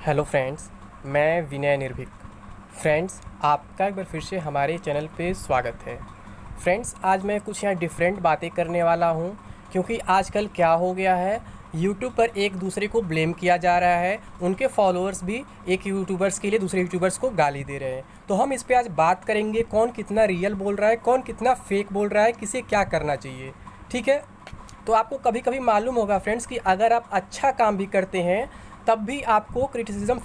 Hello friends, मैं विनय निर्भीक। Friends, आपका एक बार फिर से हमारे चैनल पे स्वागत है। फ्रेंड्स, आज मैं कुछ यहाँ डिफरेंट बातें करने वाला हूँ, क्योंकि आजकल क्या हो गया है, यूट्यूब पर एक दूसरे को ब्लेम किया जा रहा है। उनके फॉलोअर्स भी एक यूट्यूबर्स के लिए दूसरे यूट्यूबर्स को गाली दे रहे हैं। तो हम इस पे आज बात करेंगे, कौन कितना रियल बोल रहा है, कौन कितना फेक बोल रहा है, किसे क्या करना चाहिए। ठीक है। तो आपको कभी कभी मालूम होगा फ्रेंड्स कि अगर आप अच्छा काम भी करते हैं तब भी आपको क्रिटिसिज्म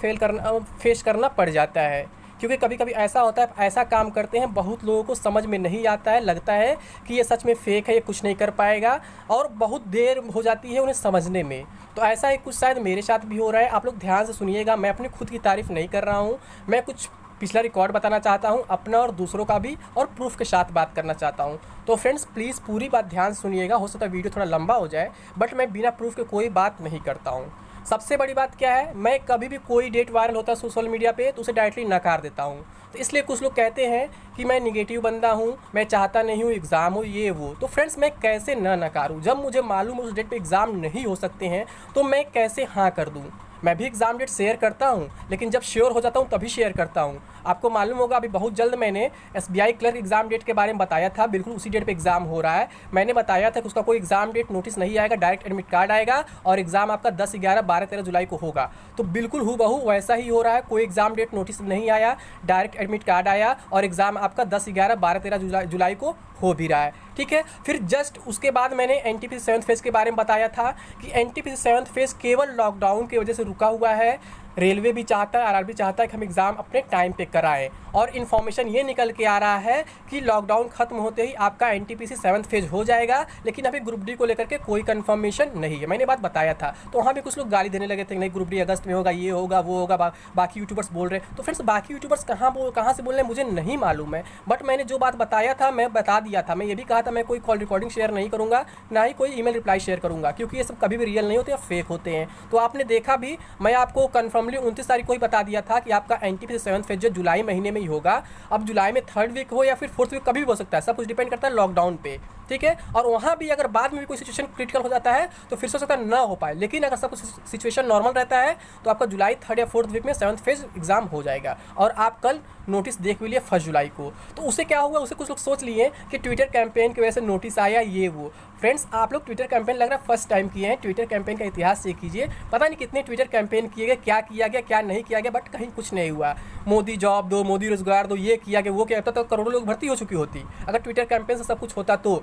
फेस करना पड़ जाता है। क्योंकि कभी कभी ऐसा होता है, ऐसा काम करते हैं, बहुत लोगों को समझ में नहीं आता है, लगता है कि ये सच में फ़ेक है, ये कुछ नहीं कर पाएगा, और बहुत देर हो जाती है उन्हें समझने में। तो ऐसा ही कुछ शायद मेरे साथ भी हो रहा है। आप लोग ध्यान से सुनिएगा, मैं अपनी खुद की तारीफ़ नहीं कर रहा हूँ, मैं कुछ पिछला रिकॉर्ड बताना चाहता हूँ अपना और दूसरों का भी, और प्रूफ के साथ बात करना चाहता हूँ। तो फ्रेंड्स, प्लीज़ पूरी बात ध्यान से सुनिएगा। हो सकता है वीडियो थोड़ा लंबा हो जाए, बट मैं बिना प्रूफ के कोई बात नहीं करता हूँ। सबसे बड़ी बात क्या है, मैं कभी भी कोई डेट वायरल होता है सोशल मीडिया पे तो उसे डायरेक्टली नकार देता हूँ। तो इसलिए कुछ लोग कहते हैं कि मैं निगेटिव बंदा हूँ, मैं चाहता नहीं हूँ एग्ज़ाम हो, ये वो। तो फ्रेंड्स, मैं कैसे ना नकारूँ? जब मुझे मालूम है उस डेट पे एग्ज़ाम नहीं हो सकते हैं, तो मैं कैसे हाँ कर दूँ? मैं भी एग्ज़ाम डेट शेयर करता हूँ, लेकिन जब श्योर हो जाता हूँ तभी शेयर करता हूँ। आपको मालूम होगा, अभी बहुत जल्द मैंने एसबीआई क्लर्क एग्ज़ाम डेट के बारे में बताया था। बिल्कुल उसी डेट पे एग्ज़ाम हो रहा है। मैंने बताया था कि उसका कोई एग्ज़ाम डेट नोटिस नहीं आएगा, डायरेक्ट एडमिट कार्ड आएगा और एग्ज़ाम आपका 10, 11, 12, 13 जुलाई को होगा। तो बिल्कुल हूबहू वैसा ही हो रहा है। कोई एग्ज़ाम डेट नोटिस नहीं आया, डायरेक्ट एडमिट कार्ड आया और एग्ज़ाम आपका 10, 11, 12, 13 जुलाई को हो भी रहा है। ठीक है। फिर जस्ट उसके बाद मैंने एनटीपीसी 7th फेज़ के बारे में बताया था कि एनटीपीसी 7th फेज़ केवल लॉकडाउन की वजह से रुका हुआ है। रेलवे भी चाहता है, आरआरबी चाहता है कि हम एग्ज़ाम अपने टाइम पे कराएं, और इन्फॉर्मेशन ये निकल के आ रहा है कि लॉकडाउन खत्म होते ही आपका एनटीपीसी 7th फेज़ हो जाएगा। लेकिन अभी ग्रुप डी को लेकर के कोई कंफर्मेशन नहीं है। मैंने बात बताया था, तो वहाँ भी कुछ लोग गाली देने लगे थे, नहीं ग्रुप डी अगस्त में होगा, ये होगा, वो होगा, बाकी यूट्यूबर्स बोल रहे हैं। तो फ्रेंड्स, बाकी यूट्यूबर्स कहाँ से बोल रहे हैं मुझे नहीं मालूम है, बट मैंने जो बात बताया था मैं बता दिया था। मैं ये भी कहा था मैं कोई कॉल रिकॉर्डिंग शेयर नहीं करूँगा, ना ही कोई ईमेल रिप्लाई शेयर करूँगा, क्योंकि ये सब कभी भी रियल नहीं होते या फेक होते हैं। तो आपने देखा भी, मैं आपको कन्फर्मली 29 तारीख को ही बता दिया था कि आपका एनटीपीसी 7th फेज जो जुलाई महीने में ही होगा। अब जुलाई में 3rd वीक हो या फिर 4th वीक, कभी भी हो सकता है, सब कुछ डिपेंड करता है लॉकडाउन पे। ठीक है। और वहाँ भी अगर बाद में भी कोई सिचुएशन क्रिटिकल हो जाता है तो फिर से हो सकता है ना हो पाए, लेकिन अगर सब कुछ सिचुएशन नॉर्मल रहता है तो आपका जुलाई 3rd या 4th वीक में 7th फेज एग्जाम हो जाएगा। और आप कल नोटिस देख भी लिए 1 जुलाई को। तो उसे क्या हुआ, उसे कुछ लोग सोच लिए कि ट्विटर कैंपेन की वजह से नोटिस आया, ये वो। फ्रेंड्स, आप लोग ट्विटर कैंपेन लग रहा है फर्स्ट टाइम किए हैं। ट्विटर कैंपेन का इतिहास चेक कीजिए, पता नहीं कितने ट्विटर कैंपेन किए गए, क्या किया गया क्या नहीं किया गया, बट कहीं कुछ नहीं हुआ। मोदी जॉब दो, मोदी रोजगार दो, ये किया गया, वो किया, तो करोड़ों लोग भर्ती हो चुकी होती अगर ट्विटर कैंपेन से सब कुछ होता। तो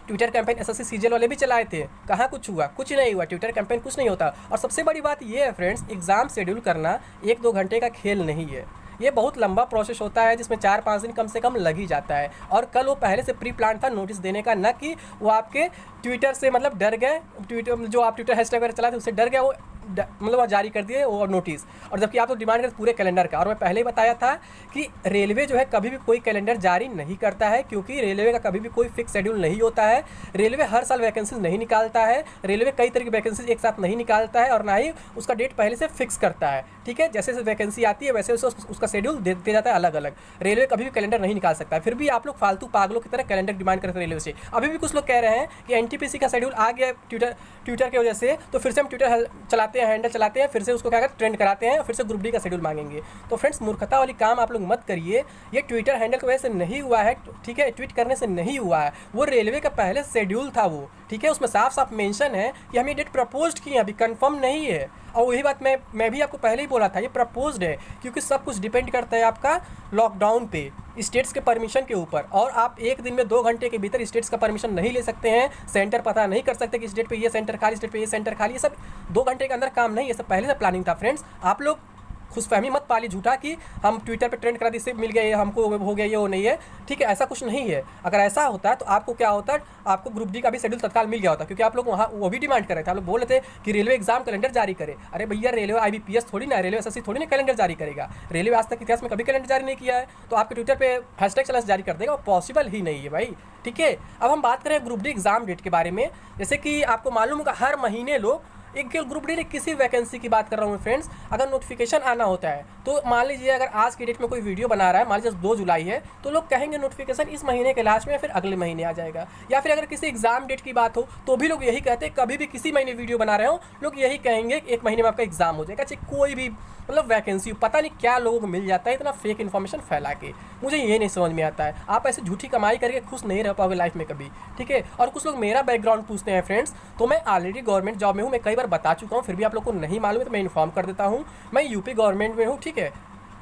ट्विटर कैंपेन एसएससी सीजीएल वाले भी चलाए थे, कहाँ कुछ हुआ? कुछ नहीं हुआ। ट्विटर कैंपेन कुछ नहीं होता। और सबसे बड़ी बात ये है फ्रेंड्स, एग्ज़ाम शेड्यूल करना 1-2 घंटे का खेल नहीं है। ये बहुत लंबा प्रोसेस होता है, जिसमें 4-5 दिन कम से कम लग ही जाता है। और कल वो पहले से प्री प्लान था नोटिस देने का, न कि वो आपके ट्विटर से मतलब डर गए, ट्विटर जो आप ट्विटर हैशटैग वगैरह चलाते उससे डर गए, वो मतलब जारी कर दिए वो नोटिस। और जबकि आप तो डिमांड करते पूरे कैलेंडर का। और मैं पहले ही बताया था कि रेलवे जो है कभी भी कोई कैलेंडर जारी नहीं करता है, क्योंकि रेलवे का कभी भी कोई फिक्स शेड्यूल नहीं होता है। रेलवे हर साल वैकेंसीज नहीं निकालता है, रेलवे कई तरह की वैकेंसीज एक साथ नहीं निकालता है, और ना ही उसका डेट पहले से फिक्स करता है। ठीक है। जैसे जैसे वैकेंसी आती है वैसे वैसे उसका शेड्यूल दे जाता है अलग अलग। रेलवे कभी भी कैलेंडर नहीं निकाल सकता है। फिर भी आप लोग फालतू पागलों की तरह कैलेंडर डिमांड करते हैं रेलवे से। अभी भी कुछ लोग कह रहे हैं कि एनटीपीसी का शेड्यूल आ गया ट्विटर की वजह से, तो फिर से हम ट्विटर चलाते हैं, हैंडल चलाते हैं, फिर से उसको क्या करते ट्रेंड कराते हैं, फिर से ग्रुप डी का शेड्यूल मांगेंगे। तो फ्रेंड्स, मूर्खता वाली काम आप लोग मत करिए। ये ट्विटर हैंडल की वजह से नहीं हुआ है, ठीक है, ट्वीट करने से नहीं हुआ है, वो रेलवे का पहले शेड्यूल था वो। ठीक है। उसमें साफ साफ मेंशन है कि हम ये डेट प्रपोज किए, अभी कंफर्म नहीं है। और वही बात मैं भी आपको पहले ही बोला था, ये प्रपोज्ड है, क्योंकि सब कुछ डिपेंड करता है आपका लॉकडाउन पे, स्टेट्स के परमिशन के ऊपर। और आप एक दिन में 2 घंटे के भीतर स्टेट्स का परमिशन नहीं ले सकते हैं, सेंटर पता नहीं कर सकते कि इस डेट पे ये सेंटर खाली, इस डेट पे ये सेंटर खाली। ये सब 2 घंटे के अंदर काम नहीं, ये सब पहले से प्लानिंग था। फ्रेंड्स, आप लोग खुशफहमी मत पाली झूठा कि हम ट्विटर पे ट्रेंड करा दी, इससे मिल गया, हमको हो गया, ये वो नहीं है। ठीक है, ऐसा कुछ नहीं है। अगर ऐसा होता तो आपको क्या होता, आपको ग्रुप डी का भी शेड्यूल तत्काल मिल गया होता, क्योंकि आप लोग वहाँ वो भी डिमांड कर रहे थे। आप लोग बोल रहे थे कि रेलवे एग्जाम कैलेंडर जारी करे। अरे भैया, रेलवे आईबीपीएस थोड़ी ना, रेलवे एसएससी थोड़ी ना कैलेंडर जारी करेगा। रेलवे आज तक इतिहास में कभी कैलेंडर जारी नहीं किया है, तो आपके ट्विटर पे हैशटैग चैलेंज जारी कर देगा, वो पॉसिबल ही नहीं है भाई। ठीक है। अब हम बात करें ग्रुप डी एग्जाम डेट के बारे में। जैसे कि आपको मालूम होगा, हर महीने लोग एक ग्रुप डी किसी वैकेंसी की बात कर रहा हूँ फ्रेंड्स। अगर नोटिफिकेशन आना होता है तो मान लीजिए अगर आज की डेट में कोई वीडियो बना रहा है, मान लीजिए 2 जुलाई है, तो लोग कहेंगे नोटिफिकेशन इस महीने के लास्ट में या फिर अगले महीने आ जाएगा। या फिर अगर किसी एग्जाम डेट की बात हो तो भी लोग यही कहते हैं, कभी भी किसी महीने वीडियो बना रहे हो लोग यही कहेंगे 1 महीने में आपका एग्जाम हो जाएगा। चाहे कोई भी मतलब वैकेंसी, पता नहीं क्या लोगों को मिल जाता है इतना फेक इन्फॉर्मेशन फैला के, मुझे ये नहीं समझ में आता है। आप ऐसे झूठी कमाई करके खुश नहीं रह पाओगे लाइफ में कभी, ठीक है। और कुछ लोग मेरा बैकग्राउंड पूछते हैं फ्रेंड्स, तो मैं ऑलरेडी गवर्नमेंट जॉब में हूँ, मैं कई बार बता चुका हूँ, फिर भी आप लोग को नहीं मालूम है तो मैं इन्फॉर्म कर देता हूँ। मैं यूपी गवर्नमेंट में हूँ, ठीक है।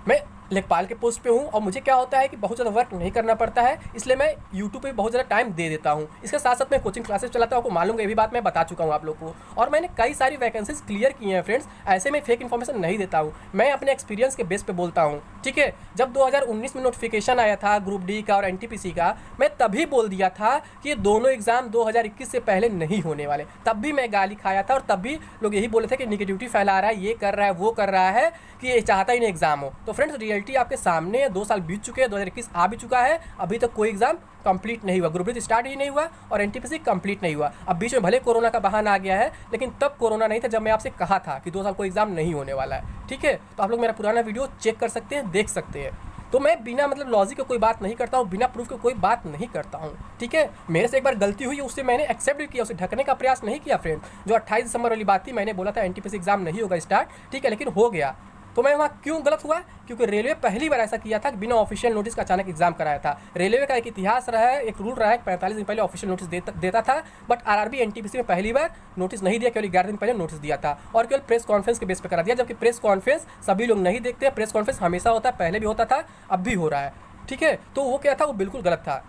मैं लेखपाल के पोस्ट पे हूँ और मुझे क्या होता है कि बहुत ज़्यादा वर्क नहीं करना पड़ता है, इसलिए मैं यूट्यूब पे बहुत ज़्यादा टाइम दे देता हूँ। इसके साथ साथ मैं कोचिंग क्लासेस चलाता हूँ, आपको मालूम है, ये भी बात मैं बता चुका हूँ आप लोग को। और मैंने कई सारी वैकेंसीज क्लियर की हैं फ्रेंड्स, ऐसे में फेक इन्फॉर्मेशन नहीं देता हूँ, मैं अपने एक्सपीरियंस के बेस पे बोलता हूँ, ठीक है। जब 2019 में नोटिफिकेशन आया था ग्रुप डी का और एनटीपीसी का, मैं तभी बोल दिया था कि ये दोनों एग्जाम 2021 से पहले नहीं होने वाले। तब भी मैं गाली खाया था और तब भी लोग यही बोले थे कि निगेटिविटी फैला रहा है, ये कर रहा है, वो कर रहा है, कि ये चाहता ही नहीं एग्जाम हो। तो फ्रेंड्स रियलिटी आपके सामने, 2 साल बीत चुके हैं, 2021 आ भी चुका है, अभी तक कोई एग्जाम कंप्लीट नहीं हुआ। ग्रुप डी स्टार्ट ही नहीं हुआ और एनटीपीसी कंप्लीट नहीं हुआ। अब बीच में भले कोरोना का बहाना आ गया है, लेकिन तब कोरोना नहीं था जब मैं आपसे कहा था कि 2 साल कोई एग्जाम नहीं होने वाला है, ठीक है। तो आप लोग मेरा पुराना वीडियो चेक कर सकते हैं, देख सकते हैं। तो मैं बिना मतलब लॉजिक का कोई बात नहीं करता हूँ, बिना प्रूफ के कोई बात नहीं करता हूँ, ठीक है। मेरे से एक बार गलती हुई, उससे मैंने एक्सेप्ट भी किया, उसे ढकने का प्रयास नहीं किया फ्रेंड। जो 28 दिसंबर वाली बात थी, मैंने बोला था एनटीपीसी एग्जाम नहीं होगा स्टार्ट, ठीक है, लेकिन हो गया। तो मैं वहाँ क्यों गलत हुआ? क्योंकि रेलवे पहली बार ऐसा किया था कि बिना ऑफिशियल नोटिस का अचानक एग्जाम कराया था। रेलवे का एक इतिहास रहा है, एक रूल रहा है, 45 दिन पहले ऑफिशियल नोटिस देता था, बट आरआरबी एनटीपीसी में पहली बार नोटिस नहीं दिया, केवल 11 दिन पहले नोटिस दिया था और केवल प्रेस कॉन्फ्रेंस के बेस पर करा दिया। जबकि प्रेस कॉन्फ्रेंस सभी लोग नहीं देखते, प्रेस कॉन्फ्रेंस हमेशा होता है, पहले भी होता था, अब भी हो रहा है, ठीक है। तो वो क्या था, वो बिल्कुल गलत था।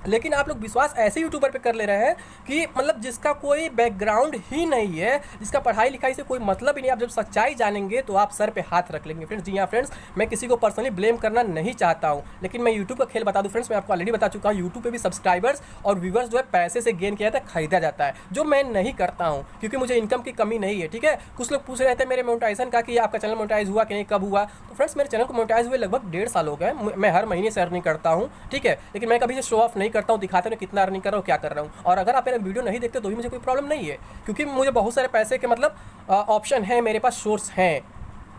लेकिन आप लोग विश्वास ऐसे यूट्यूबर पे कर ले रहे हैं कि मतलब जिसका कोई बैकग्राउंड ही नहीं है, जिसका पढ़ाई लिखाई से कोई मतलब ही नहीं। आप जब सच्चाई जानेंगे तो आप सर पे हाथ रख लेंगे फ्रेंड्स। जी हाँ फ्रेंड्स, मैं किसी को पर्सनली ब्लेम करना नहीं चाहता हूँ, लेकिन मैं यूट्यूब का खेल बता दूँ फ्रेंड्स, मैं आपको ऑलरेडी बता चुका हूँ, यूट्यूब पे भी सब्सक्राइबर्स और व्यूवर्स जो है पैसे से गेन किया जाता है, खरीदा जाता है, जो मैं नहीं करता हूँ क्योंकि मुझे इनकम की कमी नहीं है, ठीक है। कुछ लोग पूछ रहे थे मेरे मोनेटाइजेशन का कि आपका चैनल मोनेटाइज हुआ कि नहीं, कब हुआ। तो फ्रेंड्स मेरे चैनल को मोनेटाइज हुए लगभग 1.5 साल हो गए, मैं हर महीने से अर्निंग करता हूँ, ठीक है। लेकिन मैं कभी से शो ऑफ नहीं करता हूँ, दिखाते हुए कितना अर्निंग कर रहा हूँ, क्या कर रहा हूँ। और अगर आप मेरा वीडियो नहीं देखते तो भी मुझे कोई प्रॉब्लम नहीं है, क्योंकि मुझे बहुत सारे पैसे के मतलब ऑप्शन है, मेरे पास सोर्स हैं,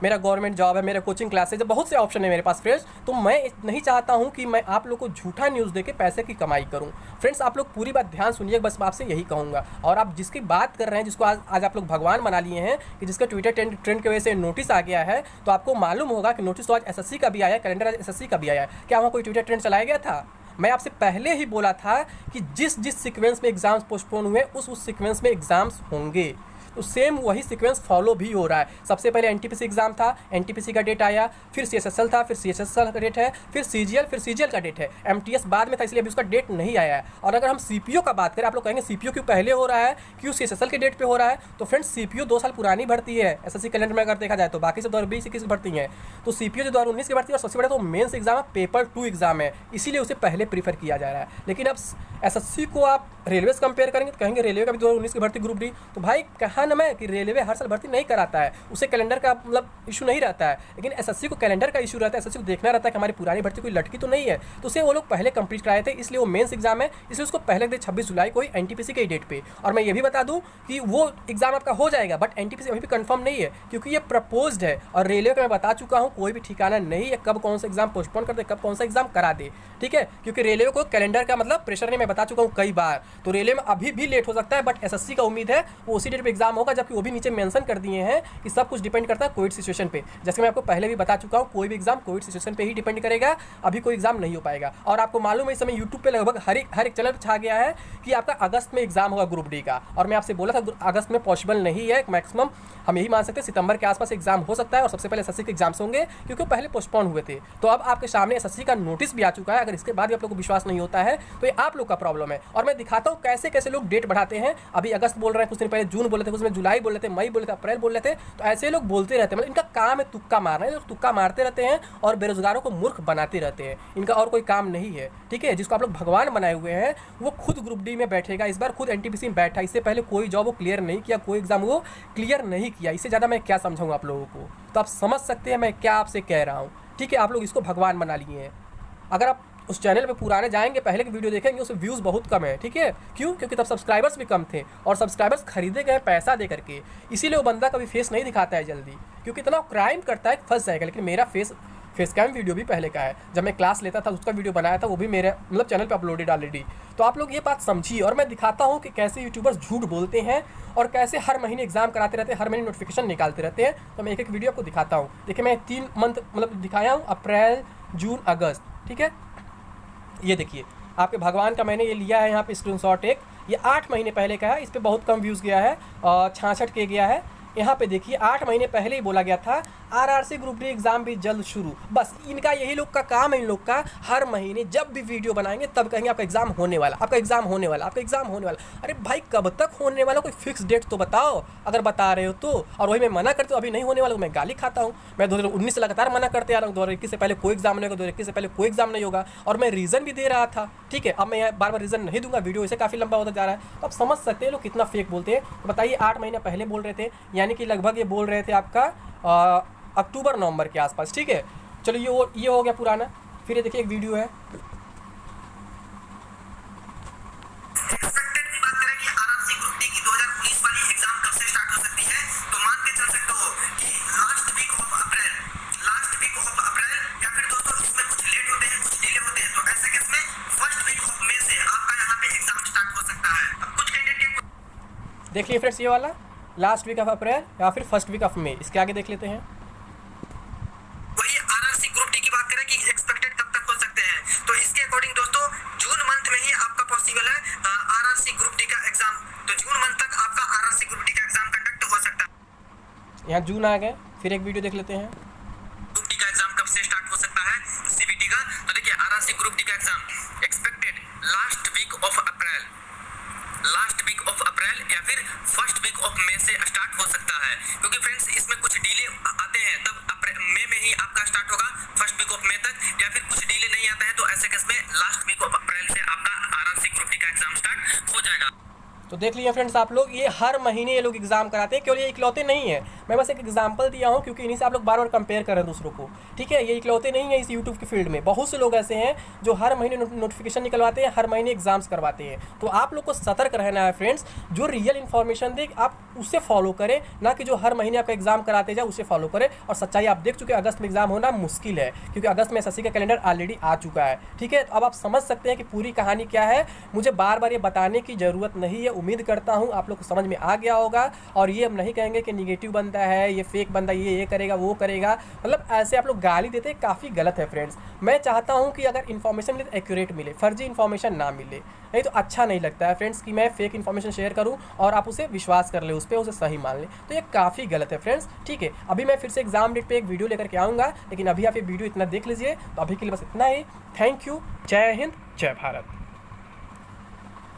मेरा गवर्नमेंट जॉब है, मेरा कोचिंग क्लासेज है, बहुत से ऑप्शन है मेरे पास फ्रेंड्स। तो मैं नहीं चाहता हूँ कि मैं आप लोग को झूठा न्यूज़ देके पैसे की कमाई करूँ। फ्रेंड्स आप लोग पूरी बात ध्यान सुनिए, बस मैं आपसे यही कहूँगा। और आप जिसकी बात कर रहे हैं, जिसको आज आप लोग भगवान बना लिए हैं कि जिसका ट्विटर ट्रेंड की वजह से नोटिस आ गया है, तो आपको मालूम होगा कि नोटिस तो आज एसएससी का भी आया है, कैलेंडर आज एसएससी का भी आया है। क्या वहाँ कोई ट्विटर ट्रेंड चलाया गया था? मैं आपसे पहले ही बोला था कि जिस सीक्वेंस में एग्जाम्स पोस्टपोन हुए उस सीक्वेंस में एग्जाम्स होंगे। तो सेम वही सीक्वेंस फॉलो भी हो रहा है। सबसे पहले एनटीपीसी एग्जाम था, एनटीपीसी का डेट आया, फिर सीएसएसएल था, फिर सीएसएसएल का डेट है, फिर सीजीएल, फिर सीजीएल का डेट है। एमटीएस बाद में था, इसलिए अभी उसका डेट नहीं आया है। और अगर हम सीपीओ का बात करें, आप लोग कहेंगे सीपीओ क्यों पहले हो रहा है, क्यों सीएसएसएल के डेट पे हो रहा है? तो फ्रेंड्स सीपीओ 2 साल पुरानी भर्ती है एसएससी कैलेंडर में अगर देखा जाए तो, बाकी सब 2020-21 की भर्ती है। तो सीपीओ जो 2019 की भर्ती है और सबसे बड़ा तो मेंस एग्जाम है, पेपर 2 एग्जाम है, इसीलिए उसे पहले प्रीफर किया जा रहा है। लेकिन अब एसएससी को आप रेलवे से कंपेयर करेंगे तो कहेंगे रेलवे का भी 2019 की भर्ती ग्रुप डी। तो भाई कहा ना मैं कि रेलवे हर साल भर्ती नहीं कराता है, उसे कैलेंडर का मतलब इशू नहीं रहता है, लेकिन एसएससी को कैलेंडर का इशू रहता है। एसएससी को देखना रहता है कि हमारी पुरानी भर्ती कोई लटकी तो नहीं है, तो उसे वो लोग पहले कंप्लीट कराए थे, इसलिए वो मेंस एग्जाम है, इसलिए उसको पहले दे 26 जुलाई को ही एनटीपीसी के डेट पे। और मैं ये भी बता दूं कि वो एग्जाम आपका हो जाएगा, बट एनटीपीसी अभी भी कंफर्म नहीं है क्योंकि ये प्रपोज्ड है। और रेलवे का मैं बता चुका हूँ, कोई भी ठिकाना नहीं है कब कौन सा एग्जाम पोस्टपोन कर दे, कब कौन सा एग्जाम करा दे, ठीक है। क्योंकि रेलवे को कैलेंडर का मतलब प्रेशर नहीं, मैं बता चुका हूँ कई बार। तो रेलवे में अभी भी लेट हो सकता है, बट एसएससी का उम्मीद है वो उसी डेट पे एग्जाम होगा, जबकि वो भी नीचे मेंशन कर दिए हैं कि सब कुछ डिपेंड करता है कोविड सिचुएशन पे। जैसे मैं आपको पहले भी बता चुका हूँ, कोई भी एग्जाम कोविड सिचुएशन पे ही डिपेंड करेगा, अभी कोई एग्जाम नहीं हो पाएगा। और आपको मालूम है इस समय यूट्यूब पे लगभग हर एक चैनल पर छा गया है कि आपका अगस्त में एग्जाम होगा ग्रुप डी का। और मैं आपसे बोला था अगस्त में पॉसिबल नहीं है, मैक्सिमम हम यही मान सकते हैं सितंबर के आसपास एग्जाम हो सकता है, और सबसे पहले एसएससी के एग्जाम्स होंगे क्योंकि पहले पोस्टपोन हुए थे। तो अब आपके सामने एसएससी का नोटिस भी आ चुका है। अगर इसके बाद भी आप लोग को विश्वास नहीं होता है तो ये आप लोग का प्रॉब्लम है। और मैं दिखाता हूँ कैसे कैसे लोग डेट बढ़ाते हैं। अभी अगस्त बोल रहे हैं, कुछ दिन पहले जून बोले थे, कुछ में जुलाई बोल रहे थे, मई बोले थे, अप्रैल बोल रहे थे। तो ऐसे लोग बोलते रहते हैं, मतलब इनका काम है तुक्का मारना है, तुक्का मारते रहते हैं और बेरोजगारों को मूर्ख बनाते रहते हैं। इनका और कोई काम नहीं है, ठीक है। जिसको आप लोग भगवान बनाए हुए हैं वो खुद ग्रुप डी में बैठेगा, इस बार खुद एनटीपीसी में बैठा। इससे पहले कोई जॉब वो क्लियर नहीं किया, कोई एग्जाम वो क्लियर नहीं किया। इससे ज़्यादा मैं क्या समझाऊँ आप लोगों को? तो आप समझ सकते हैं मैं क्या आपसे कह रहा हूँ, ठीक है। आप लोग इसको भगवान बना लिए हैं। अगर आप उस चैनल पे पुराने जाएंगे, पहले की वीडियो देखेंगे, उसमें व्यूज़ बहुत कम है। ठीक है, क्यों? क्योंकि तब सब्सक्राइबर्स भी कम थे और सब्सक्राइबर्स खरीदे गए पैसा दे करके, इसीलिए वो बंदा कभी फेस नहीं दिखाता है जल्दी, क्योंकि इतना क्राइम करता है फंस जाएगा। लेकिन मेरा फेस कैम वीडियो भी पहले का है, जब मैं क्लास लेता था उसका वीडियो बनाया था, वो भी मेरे मतलब चैनल पे अपलोडेड ऑलरेडी। तो आप लोग ये बात समझिए, और मैं दिखाता हूँ कि कैसे यूट्यूबर्स झूठ बोलते हैं और कैसे हर महीने एग्जाम कराते रहते हैं, हर महीने नोटिफिकेशन निकालते रहते हैं। तो मैं एक एक वीडियो आपको दिखाता हूँ। देखिए मैं 3 मंथ मतलब दिखाया हूँ, अप्रैल, जून, अगस्त। ठीक है, ये देखिए आपके भगवान का मैंने ये लिया है यहाँ पे स्क्रीनशॉट एक, ये 8 महीने पहले का है, इस पर बहुत कम व्यूज़ गया है, 66 के गया है। यहाँ पे देखिए 8 महीने पहले ही बोला गया था आरआरसी ग्रुप डी एग्जाम भी जल्द शुरू। बस इनका यही लोग का काम है, इन लोग का हर महीने जब भी वीडियो बनाएंगे तब कहेंगे आपका एग्जाम होने वाला, आपका एग्जाम होने वाला, आपका एग्जाम होने वाला। अरे भाई कब तक होने वाला, कोई फिक्स डेट तो बताओ अगर बता रहे हो तो। और वही मैं मना करते हो अभी नहीं होने वाला, मैं गाली खाता हूँ। मैं 2019 से लगातार मना करते आ रहा हूँ, 2021 से पहले कोई एग्जाम नहीं होगा, 2021 से पहले कोई एग्जाम नहीं होगा, और मैं रीज़न भी दे रहा था। ठीक है, अब मैं बार बार रीज़न नहीं दूंगा, वीडियो इसे काफ़ी लंबा होता जा रहा है। तो आप समझ सकते हैं लोग कितना फेक बोलते हैं। तो बताइए 8 महीने पहले बोल रहे थे, यानी कि लगभग ये बोल रहे थे आपका अक्टूबर नवंबर के आसपास। ठीक है, चलो ये हो गया पुराना। फिर ये देखिए एक वीडियो है, देखिए फ्रेंड्स ये वाला लास्ट वीक ऑफ अप्रैल या फिर फर्स्ट वीक ऑफ मई। इसके आगे देख लेते हैं। वही आरआरसी ग्रुप डी की बात करें कि एक्सपेक्टेड कब तक हो सकते हैं, तो इसके अकॉर्डिंग दोस्तों जून मंथ में ही आपका पॉसिबल है आरआरसी ग्रुप डी का एग्जाम। तो जून मंथ तक आपका आरआरसी ग्रुप डी का एग्जाम कंडक्ट हो सकता है। यहाँ जून आ गए, फिर एक वीडियो देख लेते हैं। ग्रुप डी का एग्जाम कब से स्टार्ट हो सकता है सीबीटी का, तो देखिए आरआरसी ग्रुप डी का exam expected last week of April, last week of April या फिर फर्स्ट वीक ऑफ मई से स्टार्ट हो सकता है। क्योंकि फ्रेंड्स इसमें कुछ डिले आते हैं, तब मई में ही आपका स्टार्ट होगा फर्स्ट वीक ऑफ मई तक, या फिर कुछ डिले नहीं आता है तो ऐसे केस में लास्ट वीक ऑफ अप्रैल से आपका आरआरसी ग्रुप डी का एग्जाम स्टार्ट हो जाएगा। तो देख लीजिए फ्रेंड्स आप लोग, ये हर महीने ये लोग एग्जाम कराते हैं, केवल ये इकलौते नहीं है। मैं बस एक एग्जांपल दिया हूँ क्योंकि इन्हीं से आप लोग बार बार कंपेयर करें दूसरों को। ठीक है, ये इकलौते नहीं है इस यूट्यूब के फील्ड में, बहुत से लोग ऐसे हैं जो हर महीने नोटिफिकेशन निकलवाते हैं, हर महीने एग्जाम्स करवाते हैं। तो आप लोग को सतर्क रहना है फ्रेंड्स, जो रियल इन्फॉर्मेशन दे आप उससे फॉलो करें, ना कि जो हर महीने आपका एग्जाम कराते जाए उसे फॉलो करें। और सच्चाई आप देख चुके हैं, अगस्त में एग्जाम होना मुश्किल है क्योंकि अगस्त में एसएससी का कैलेंडर ऑलरेडी आ चुका है। ठीक है, तो अब आप समझ सकते हैं कि पूरी कहानी क्या है। मुझे बार बार ये बताने की ज़रूरत नहीं है, उम्मीद करता हूँ आप लोग को समझ में आ गया होगा। और ये हम नहीं कहेंगे कि निगेटिव बनता है, ये फेक बंदा ये करेगा वो करेगा, मतलब ऐसे आप लोग गाली देते हैं, काफ़ी गलत है फ्रेंड्स। मैं चाहता हूँ कि अगर इन्फॉर्मेशन मिले तो एक्यूरेट मिले, फर्जी इन्फॉर्मेशन ना मिले, नहीं तो अच्छा नहीं लगता है फ्रेंड्स कि मैं फेक इन्फॉर्मेशन शेयर करूँ और आप उसे विश्वास कर ले, उस पर उसे सही मान लें, तो ये काफ़ी गलत है फ्रेंड्स। ठीक है, अभी मैं फिर से एग्जाम डेट पे एक वीडियो लेकर के आऊँगा, लेकिन अभी आप ये वीडियो इतना देख लीजिए। तो अभी के लिए बस इतना ही। थैंक यू, जय हिंद, जय भारत।